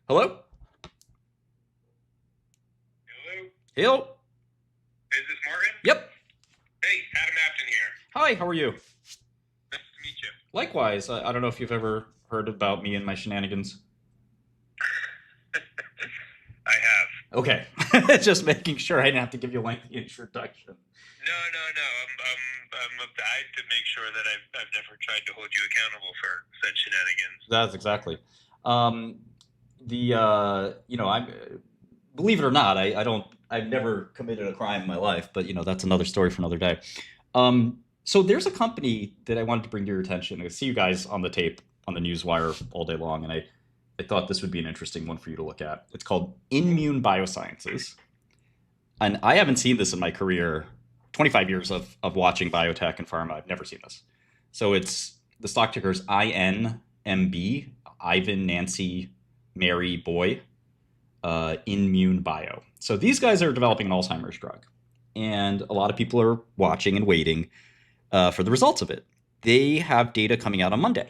Hello? Hello, Hello? is this Martin? Yep. Hey, Adam Apton here. Hi, how are you? Nice to meet you. Likewise, I don't know if you've ever heard about me and my shenanigans. I have. Okay. Just making sure I didn't have to give you a lengthy introduction. No, no, no. I had to make sure that I've never tried to hold you accountable for said shenanigans. That's exactly. Um, I'm, believe it or not, I've never committed a crime in my life, but, that's another story for another day. So there's a company that I wanted to bring to your attention. I see you guys on the tape on the newswire all day long, and I thought this would be an interesting one for you to look at. It's called Immune Biosciences. And I haven't seen this in my career, 25 years of watching biotech and pharma. I've never seen this. So the stock ticker is INMB, Ivan, Nancy, Mary, Boy, Immune Bio. So these guys are developing an Alzheimer's drug. And a lot of people are watching and waiting for the results of it. They have data coming out on Monday.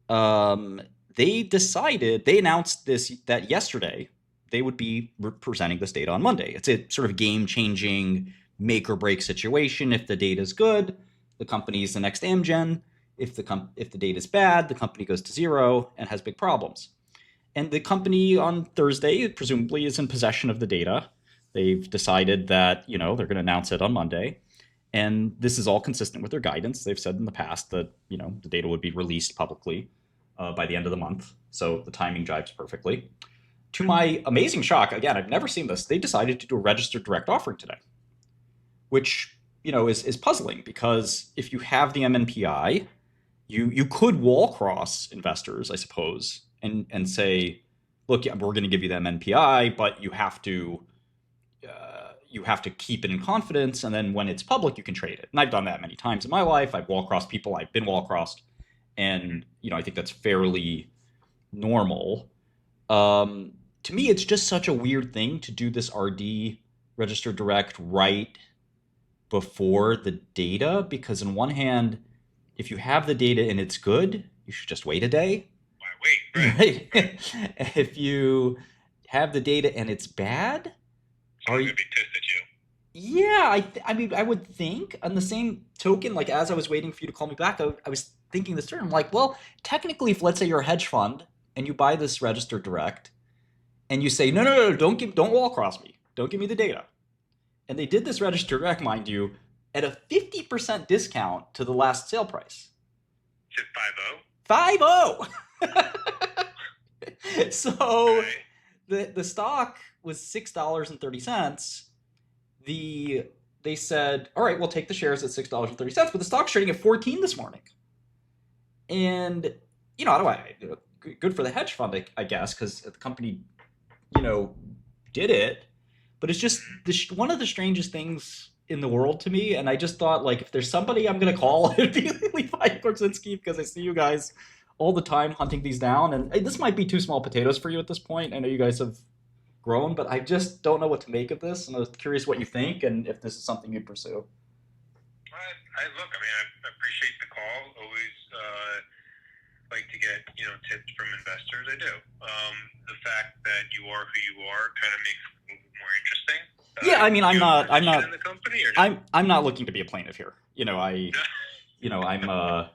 Um, they announced that yesterday they would be presenting this data on Monday. It's a sort of game changing make or break situation. If the data is good, the company is the next Amgen. If the data is bad, the company goes to zero and has big problems. And the company on Thursday presumably is in possession of the data. They've decided that they're going to announce it on Monday, and this is all consistent with their guidance. They've said in the past that the data would be released publicly by the end of the month, so the timing jives perfectly. To my amazing shock, again, I've never seen this. They decided to do a registered direct offering today, which is puzzling because if you have the MNPI, you could wall cross investors, I suppose, and say, look, yeah, we're going to give you the MNPI, but you have to keep it in confidence, and then when it's public, you can trade it. And I've done that many times in my life. I've wall crossed people. I've been wall crossed, and I think that's fairly normal. To me, it's just such a weird thing to do this RD registered direct right before the data, because on one hand, if you have the data and it's good, you should just wait a day. Why wait? Right? Right. If you have the data and it's bad, are Someone's you? gonna be pissed at you. Yeah, I mean, I would think. On the same token, like as I was waiting for you to call me back, I was thinking this through. I'm like, well, technically, if let's say you're a hedge fund and you buy this registered direct, and you say, no, no, no, don't wall cross me, don't give me the data, and they did this registered direct, mind you, at a 50% discount to the last sale price. Is it 5-0? 5-0. So Okay. the stock was $6.30. They said, all right, we'll take the shares at $6.30, but the stock's trading at 14 this morning. And how do good for the hedge fund, I guess, because the company you know did it, but it's just one of the strangest things in the world to me. And I just thought, like, if there's somebody I'm gonna call, it'd be Levi Korzinski, because I see you guys all the time hunting these down. And this might be too small potatoes for you at this point. I know you guys have grown, but I just don't know what to make of this, and I was curious what you think and if this is something you'd pursue. I look. I mean, I appreciate the call. Always like to get tips from investors. I do. The fact that you are who you are kind of makes it a little bit more interesting. Yeah, I mean, Do I'm you have a not, I'm position not, in the company or no? I'm not looking to be a plaintiff here. I'm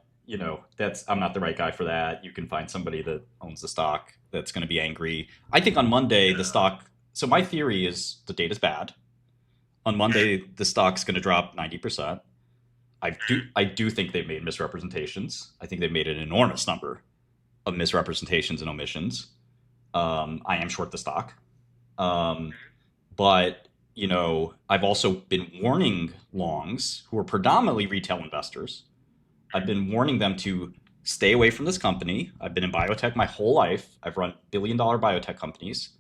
that's I'm not the right guy for that. You can find somebody that owns the stock that's going to be angry. I think on Monday the No. stock. So my theory is the data's bad. On Monday the stock's going to drop 90%. I do think they've made misrepresentations. I think they've made an enormous number of misrepresentations and omissions. I am short the stock. Um, but I've also been warning longs who are predominantly retail investors. I've been warning them to stay away from this company. I've been in biotech my whole life. I've run billion-dollar biotech companies.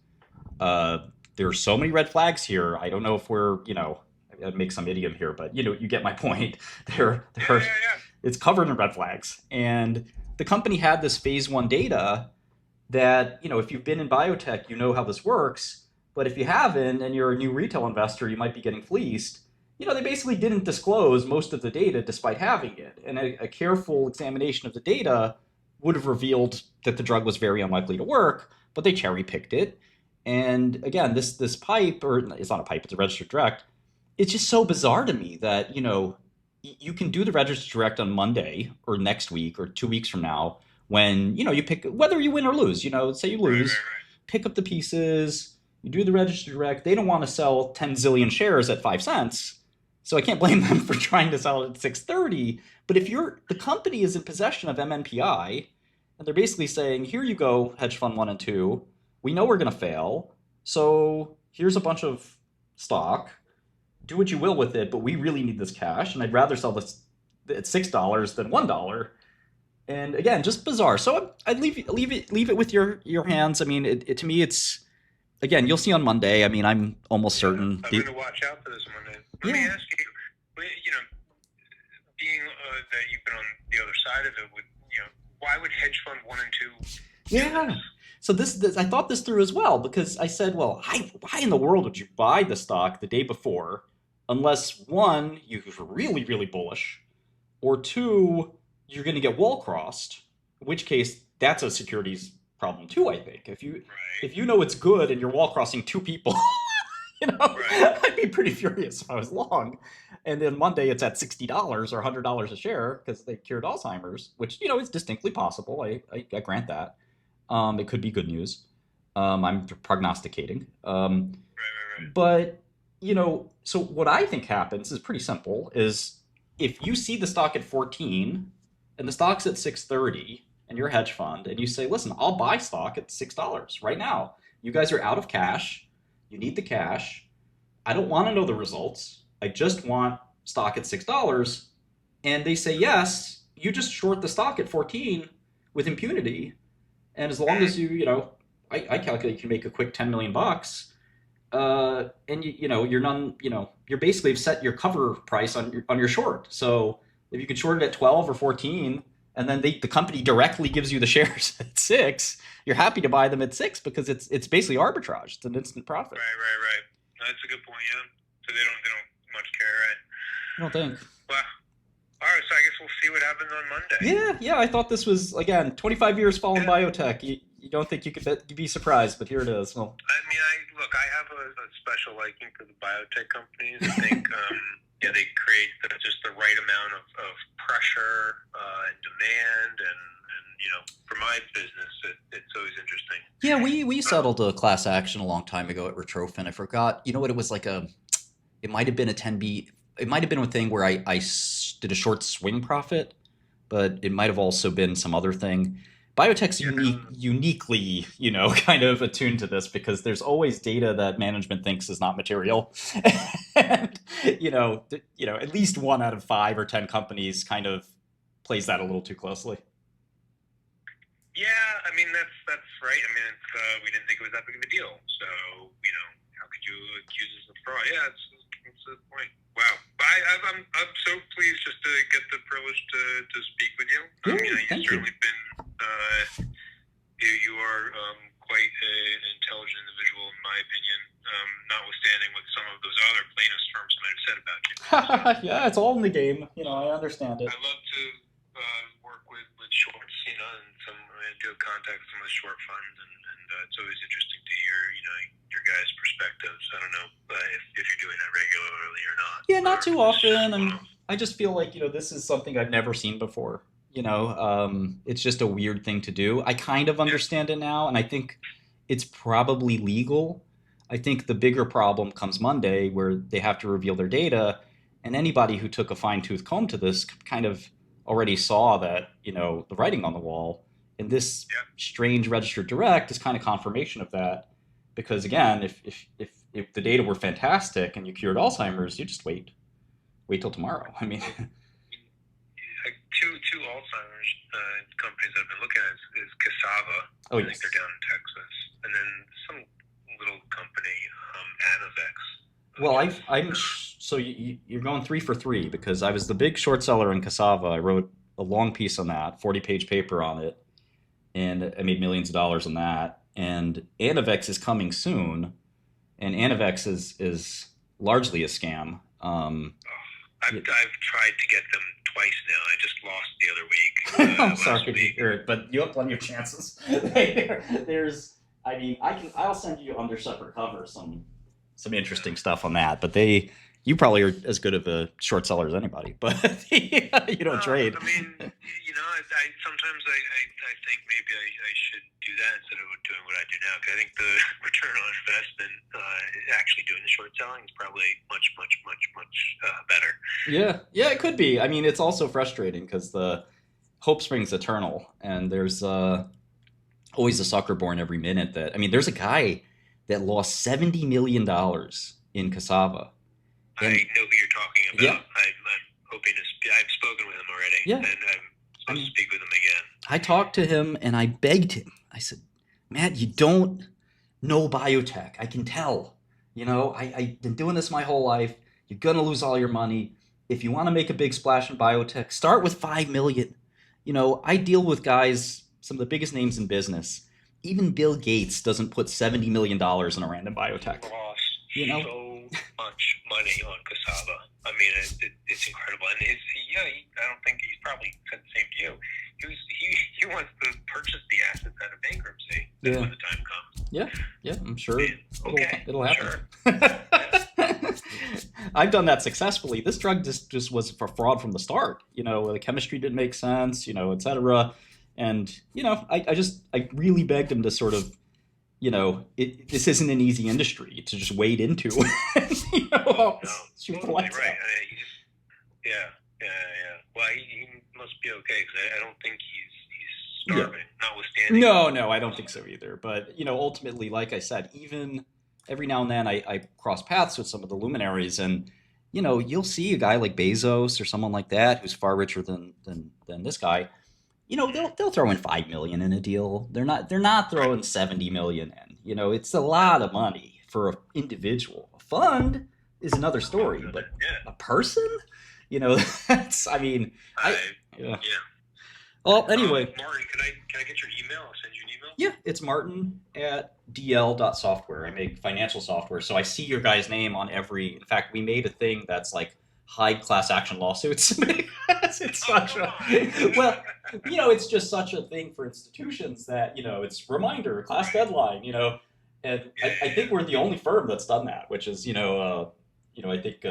Uh, there are so many red flags here. I don't know if I make some idiom here, but you get my point. There, Yeah, there, yeah, yeah. it's covered in red flags, and the company had this phase one data that if you've been in biotech, you know how this works. But if you haven't and you're a new retail investor, you might be getting fleeced. They basically didn't disclose most of the data despite having it. And a careful examination of the data would have revealed that the drug was very unlikely to work. but they cherry picked it. And again, this pipe, or it's not a pipe, it's a registered direct. It's just so bizarre to me that you can do the registered direct on Monday or next week or 2 weeks from now when you pick whether you win or lose. Say you Right, lose, right, right. pick up the pieces, you do the registered direct. They don't want to sell 10 zillion shares at 5 cents, so I can't blame them for trying to sell it at 6.30. But if the company is in possession of MNPI, and they're basically saying, here you go, hedge fund one and two, we know we're going to fail, so here's a bunch of stock, do what you will with it, but we really need this cash, and I'd rather sell this at $6 than $1. And again, just bizarre. So I'd leave it with your hands. I mean, to me, it's again, you'll see on Monday. I mean, I'm almost Yeah, certain. I'm going to watch out for this Monday. Let me Yeah, ask you, being that you've been on the other side of it, why would hedge fund one and two do yeah. this? So this I thought this through as well because I said, well, why in the world would you buy the stock the day before, unless one, you're really really bullish, or two, you're going to get wall crossed, in which case that's a securities problem too, I think. Right, If you know it's good and you're wall crossing two people, right. I'd be pretty furious if I was long. And then Monday it's at $60 or $100 a share because they cured Alzheimer's, which is distinctly possible. I grant that. It could be good news. I'm prognosticating. Right, right, right. But so what I think happens is pretty simple: is if you see the stock at 14 and the stock's at 6.30 and you're a hedge fund and you say, listen, I'll buy stock at $6 right now. You guys are out of cash. You need the cash. I don't want to know the results. I just want stock at $6. And they say yes, you just short the stock at 14 with impunity. And as long as I calculate you can make a quick 10 million bucks. And you're basically set your cover price on your short. So if you can short it at 12 or 14, and then the company directly gives you the shares at 6, you're happy to buy them at 6 because it's basically arbitrage. It's an instant profit. Right, right, right. That's a good point. Yeah. So they don't much care, right? I don't think. Well, all right. So I guess we'll see what happens on Monday. Yeah. I thought this was again 25 years following Yeah. biotech. You don't think you could be surprised, but here it is. Well, I mean, I have a special liking for the biotech companies. I think, they create just the right amount of pressure and demand, and for my business, it's always interesting. yeah, we settled a class action a long time ago at Retrofin. I forgot. You know what? It was like it might have been a 10B. It might have been a thing where I did a short swing profit, but it might have also been some other thing. Biotech's Yeah. uniquely, kind of attuned to this because there's always data that management thinks is not material, and at least 1 out of 5 or 10 companies kind of plays that a little too closely. Yeah, I mean that's right. I mean, we didn't think it was that big of a deal. So how could you accuse us of fraud? Yeah, it's a point. Wow, I'm so pleased just to get the privilege to speak with you. I Yeah, mean, you've thank you. certainly been you are quite an intelligent individual, in my opinion. Notwithstanding what some of those other plaintiffs' firms might have said about you. So, Yeah, it's all in the game. I understand I it. love to work with shorts, and I do have contacts with some of the short funds, and it's always interesting to hear, your guys' perspectives. I don't know if you're doing that regularly or not, Yeah, or not too if it's just often. one And of. I just feel like, this is something I've never seen before. It's just a weird thing to do. I kind of Yeah, understand it now, and I think it's probably legal. I think the bigger problem comes Monday where they have to reveal their data, and anybody who took a fine-tooth comb to this kind of already saw that, the writing on the wall. And this yeah. strange registered direct is kind of confirmation of that. Because again, if the data were fantastic and you cured Alzheimer's, you just wait till tomorrow. I mean, Like two Alzheimer's companies I've been looking at is Cassava. oh I think yes. they're down in Texas, and then some little company, Anavex, Well, which is so you're going 3 for 3 because I was the big short seller in Cassava. I wrote a long piece on that, 40-page paper on it, and I made millions of dollars on that. And Anavex is coming soon, and Anavex is largely a scam. I've tried to get them twice now. I just lost the other week, I'm last sorry to week. hear it, but you have plenty of chances. There's I mean, I'll send you under separate cover some interesting stuff on that. But you probably are as good of a short seller as anybody, but you don't trade. I mean, I sometimes I think maybe I should do that instead of doing what I do now. Because I think the return on investment, actually doing the short selling, is probably much better. Yeah, yeah, it could be. I mean, it's also frustrating because the hope springs eternal, and there's always a sucker born every minute. That I mean, there's a guy that lost $70 million in cassava, I and know who you're talking yeah, about. I'm hoping to. I've spoken with him already, yeah. and I'm I supposed to mean, speak with him again. I talked to him and I begged him. I said, Matt, you don't know biotech. I can tell. I've been doing this my whole life. You're gonna lose all your money. If you want to make a big splash in biotech, start with 5 million. I deal with guys, some of the biggest names in business. Even Bill Gates doesn't put $70 million in a random biotech. Lost You know? so much money on cassava. I mean, it's incredible. And I don't think he's probably said the same to you. He wants to purchase the assets out of bankruptcy Yeah. when the time comes. Yeah, I'm sure Okay, it'll happen. sure. I've done that successfully. This drug just was for fraud from the start. The chemistry didn't make sense, etc. And I really begged him to sort of, this isn't an easy industry to just wade into. No, Shoot the totally lights right. out. Yeah. Well, he must be okay because I don't think he's starving, notwithstanding. No, I don't think so either. But ultimately, like I said, even every now and then I cross paths with some of the luminaries, and you'll see a guy like Bezos or someone like that who's far richer than this guy. They'll throw in 5 million in a deal. They're not throwing 70 million in. It's a lot of money for an individual. A fund is another story, but Yeah. a person, that's. I mean, yeah. Yeah. Well, anyway, Martin, can I get your email? I'll send you an email. yeah, it's Martin at dl.software. I make financial software, so I see your guy's name on every. In fact, we made a thing that's like hide class action lawsuits. It's such a well, it's just such a thing for institutions that it's reminder, class deadline, and I think we're the only firm that's done that, which is I think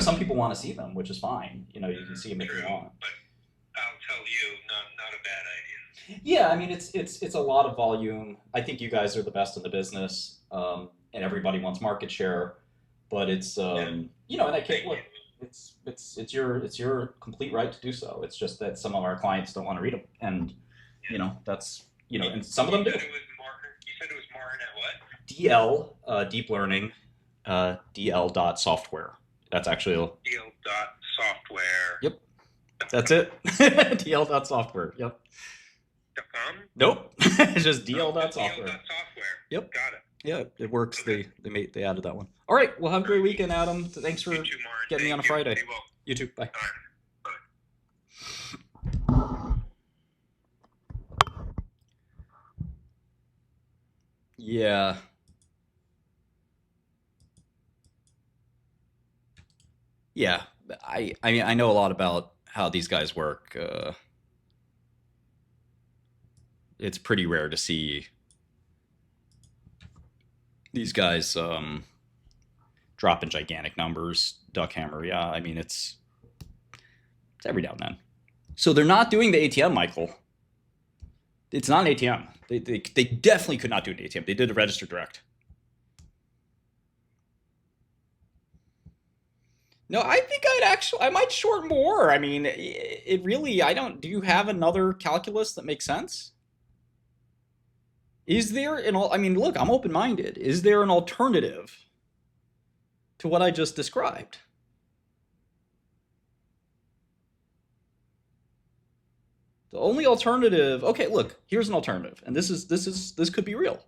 some people want to see them, which is fine. You can see them if you want. But I'll tell you, not a bad idea. Yeah, I mean it's a lot of volume. I think you guys are the best in the business, and everybody wants market share, but it's and I can't look. It's your complete right to do so. It's just that some of our clients don't want to read them, and that's and some of them do. You said it was Martin at what? DL deep learning, dl.software. That's actually DL.software. yep. That's it. dl.software. Yep. .com? Nope. It's just dl.software. DL.software. Yep. Got it. Yeah, it works. Okay. They added that one. All right. Well, have a great weekend, Adam. Thanks for You too, Martin. getting me on a Thank you. Friday. Be well. You too. Bye. All right. Bye. Yeah. Yeah. I mean I know a lot about how these guys work. It's pretty rare to see these guys dropping gigantic numbers. Duckhammer. Yeah. I mean it's every now and then. So they're not doing the ATM, Michael. It's not an ATM. They definitely could not do an ATM. They did a register direct. No, I think I might short more. I mean, it really, do you have another calculus that makes sense? Is there I mean, look, I'm open-minded. Is there an alternative to what I just described? The only alternative, okay, look, here's an alternative. And this could be real.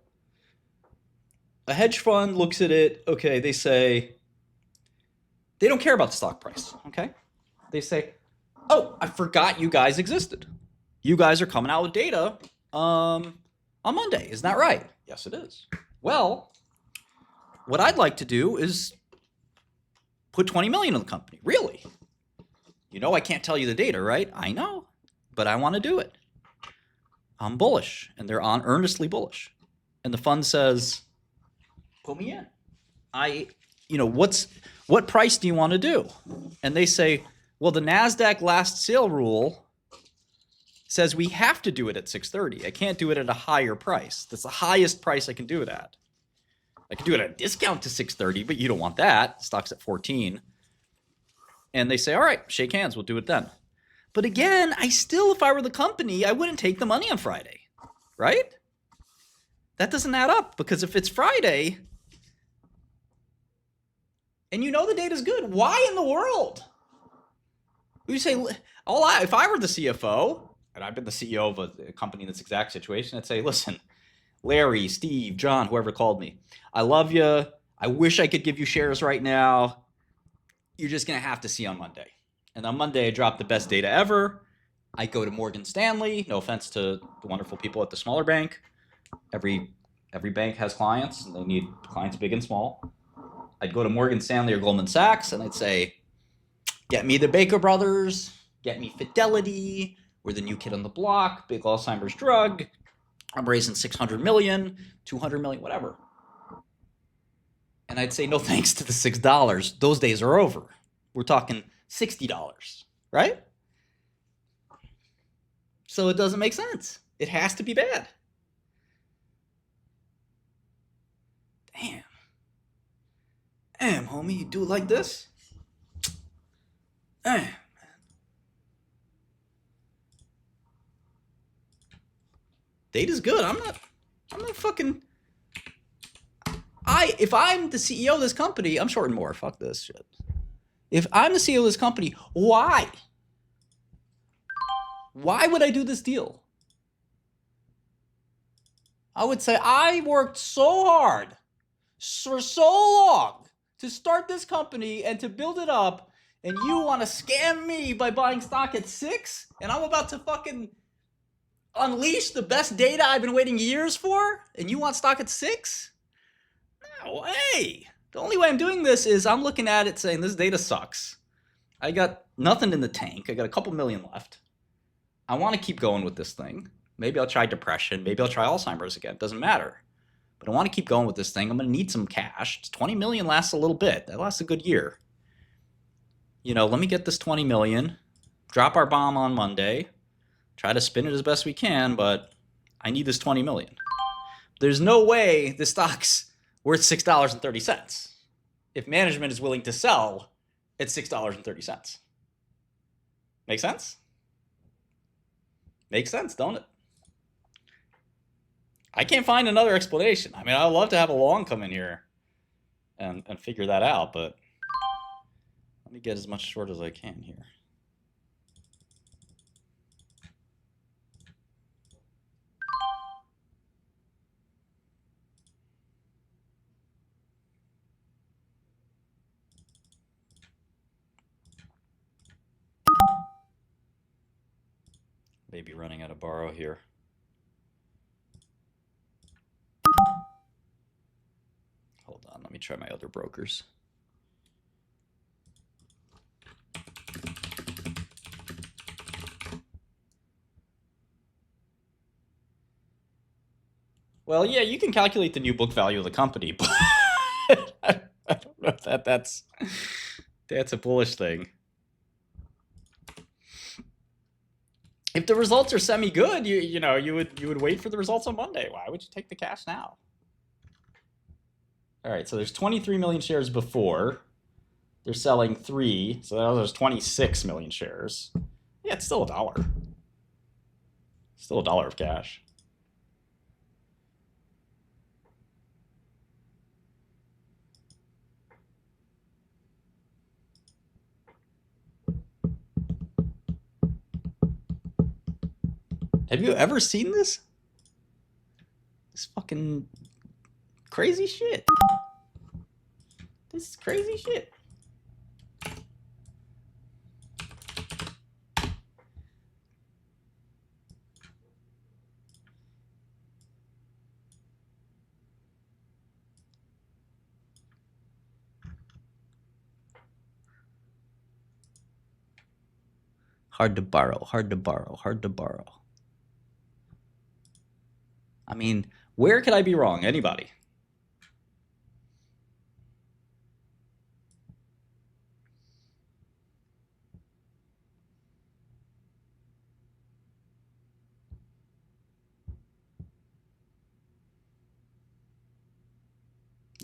A hedge fund looks at it, okay, they say, they don't care about the stock price, okay? They say, oh, I forgot you guys existed. You guys are coming out with data on Monday. Isn't that right? Yes, it is. Well, what I'd like to do is put 20 million in the company. Really? I can't tell you the data, right? I know, but I want to do it. I'm bullish, and they're earnestly bullish. And the fund says, put me in. What price do you want to do? And they say, well, the NASDAQ last sale rule says we have to do it at 630. I can't do it at a higher price. That's the highest price I can do it at. I can do it at a discount to 630, but you don't want that. Stock's at 14. And they say, all right, shake hands. We'll do it then. But again, if I were the company, I wouldn't take the money on Friday, right? That doesn't add up, because if it's Friday and you know the data's good, why in the world? You say, if I were the CFO, and I've been the CEO of a company in this exact situation, I'd say, listen, Larry, Steve, John, whoever called me, I love you. I wish I could give you shares right now. You're just going to have to see on Monday. And on Monday, I drop the best data ever. I go to Morgan Stanley. No offense to the wonderful people at the smaller bank. Every bank has clients, and they need clients big and small. I'd go to Morgan Stanley or Goldman Sachs, and I'd say, get me the Baker Brothers, get me Fidelity, we're the new kid on the block, big Alzheimer's drug, I'm raising 600 million, 200 million, whatever. And I'd say, no thanks to the $6. Those days are over. We're talking $60, right? So it doesn't make sense. It has to be bad. Damn, homie, you do it like this? Damn. Data's good. I'm not fucking. If I'm the CEO of this company, I'm shorting more. Fuck this shit. If I'm the CEO of this company, why? Why would I do this deal? I would say I worked so hard for so long to start this company and to build it up, and you want to scam me by buying stock at 6, and I'm about to fucking unleash the best data I've been waiting years for, and you want stock at 6? No way. The only way I'm doing this is I'm looking at it saying this data sucks. I got nothing in the tank. I got a couple million left. I want to keep going with this thing. Maybe I'll try depression. Maybe I'll try Alzheimer's again. It doesn't matter. But I want to keep going with this thing. I'm going to need some cash. 20 million lasts a little bit. That lasts a good year. Let me get this 20 million, drop our bomb on Monday, try to spin it as best we can, but I need this 20 million. There's no way the stock's worth $6.30 if management is willing to sell at $6.30. Make sense? Makes sense, don't it? I can't find another explanation. I mean, I'd love to have a long come in here and figure that out, but let me get as much short as I can here. Maybe running out of borrow here. Hold on, let me try my other brokers. Well, yeah, you can calculate the new book value of the company, but I don't know if that's a bullish thing. If the results are semi-good, you would wait for the results on Monday. Why would you take the cash now? All right, so there's 23 million shares before. They're selling 3, so now there's 26 million shares. Yeah, it's still $1. Still $1 of cash. Have you ever seen this? This fucking crazy shit. This is crazy shit. Hard to borrow, hard to borrow, hard to borrow. I mean, Where could I be wrong? Anybody?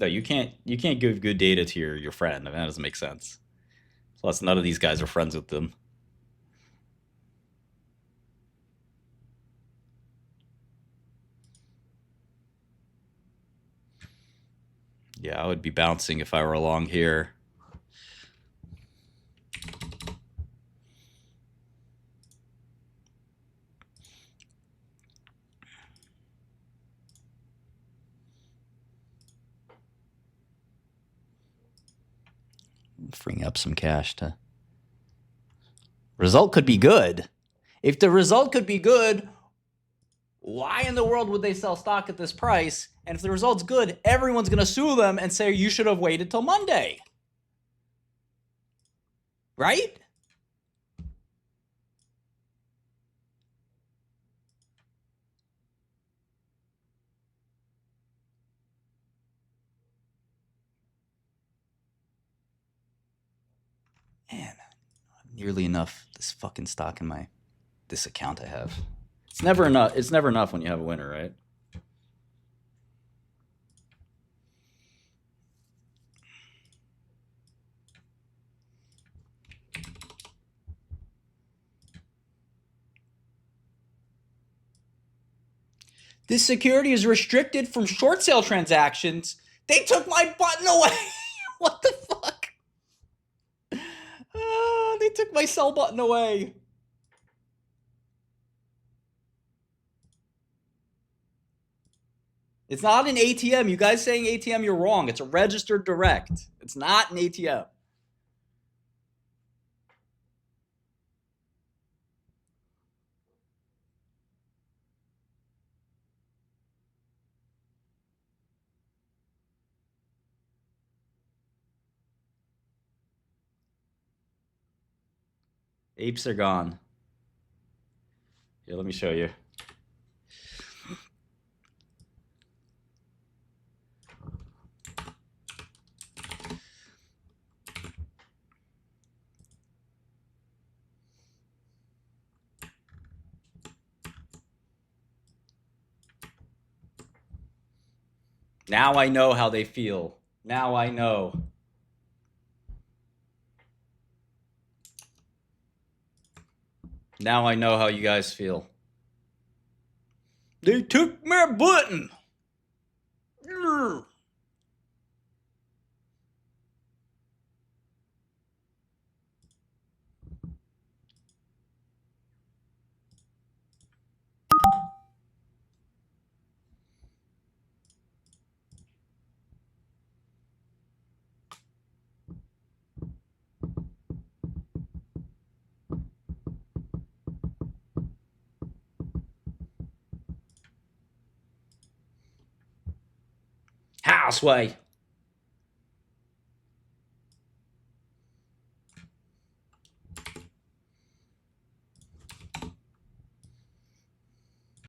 No, you can't. You can't give good data to your friend. I mean, that doesn't make sense. Plus, none of these guys are friends with them. Yeah, I would be bouncing if I were along here. Freeing up some cash to. Result could be good. If the result could be good, why in the world would they sell stock at this price? And if the result's good, everyone's going to sue them and say you should have waited till Monday. Right? Man, nearly enough this fucking stock in this account I have. It's never enough. It's never enough when you have a winner, right? This security is restricted from short sale transactions. They took my button away. What the fuck? They took my sell button away. It's not an ATM. You guys saying ATM, you're wrong. It's a registered direct. It's not an ATM. Apes are gone. Here, let me show you. Now I know how they feel. Now I know. Now I know how you guys feel. They took my button. Houseway.